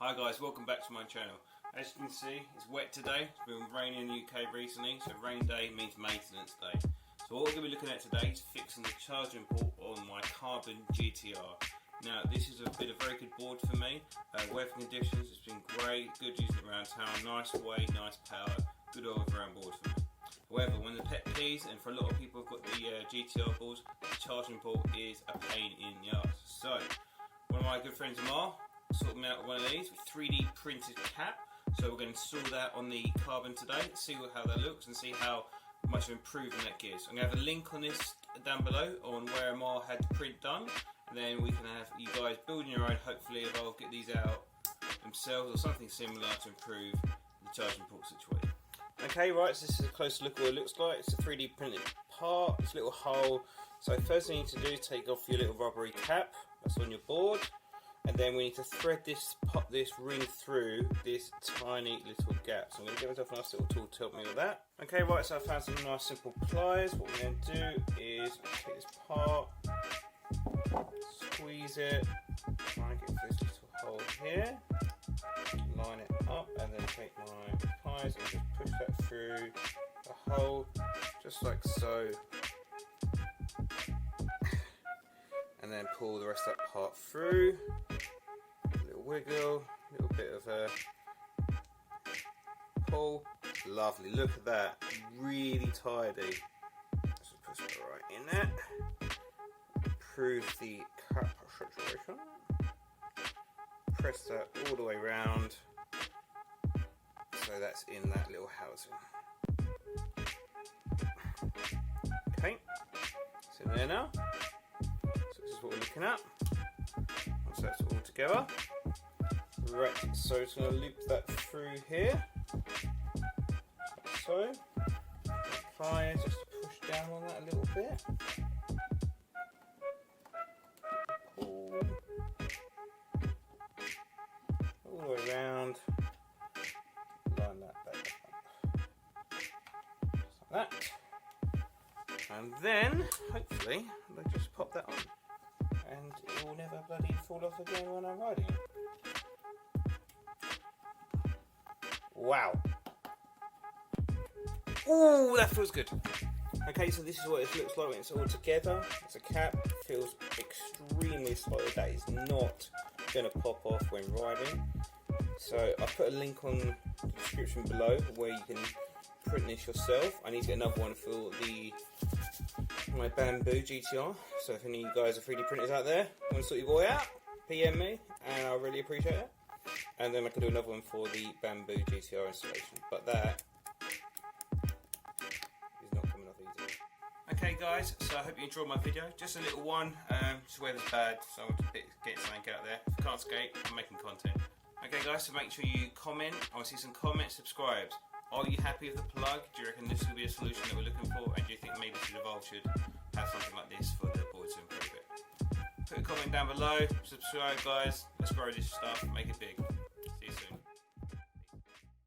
Hi guys, welcome back to my channel. As you can see, it's wet today. It's been raining in the UK recently, so rain day means maintenance day. So what we're going to be looking at today is fixing the charging port on my Carve GTR. Now this has been a very good board for me. Weather conditions, it's been great, good using it around town, nice weight, nice power, good all around board for me. However, one of the pet peeves, and for a lot of people who've got the GTR boards, the charging port is a pain in the arse. So, one of my good friends Amar sorted me out one of these with 3D printed cap. So we're going to install that on the Carbon today, see how that looks and see how much of improvement that gives. I'm going to have a link on this down below on where Amar had the print done, and then we can have you guys building your own. Hopefully Evolve get these out themselves or something similar to improve the charging port situation. Okay, right, so this is a close look at what it looks like. It's a 3D printed part, it's a little hole. So first thing you need to do is take off your little rubbery cap that's on your board, and then we need to thread this, pop this ring through this tiny little gap. So I'm going to give myself a nice little tool to help me with that. Okay, right, so I found some nice simple pliers. What we're going to do is take this part, squeeze it, try and get this little hole here, line it up, and then take my pliers and just push that through the hole, just like so. And then pull the rest of that part through. A little wiggle, a little bit of a pull. Lovely, look at that, really tidy. Just push it right in there. Improve the cap saturation. Press that all the way round, so that's in that little housing. Okay, it's in there now. What we're looking at. Once that's all together, right, so it's going to loop that through here, like so. Pliers just to push down on that a little bit. Pull all the way around. Line that back up, just like that, and then hopefully they just pop that on. And it will never bloody fall off again when I'm riding it. Wow. Ooh, that feels good. Okay, so this is what it looks like when it's all together. It's a cap, it feels extremely solid. That is not going to pop off when riding. So I put a link on the description below where you can print this yourself. I need to get another one for my bamboo GTR, so if any of you guys are 3D printers out there want to sort your boy out, PM me and I'll really appreciate it, and then I can do another one for the bamboo GTR installation, but that is not coming off easy. Okay guys, so I hope you enjoyed my video, just a little one, just weather's bad, so I'm just getting something out there. If you can't skate, I'm making content. Okay guys, so make sure you comment, I want to see some comments, subscribes. Are you happy with the plug? Do you reckon this will be a solution that we're looking for? And do you think maybe Evolve should have something like this for the board to improve it? Put a comment down below, subscribe guys, let's grow this stuff, make it big.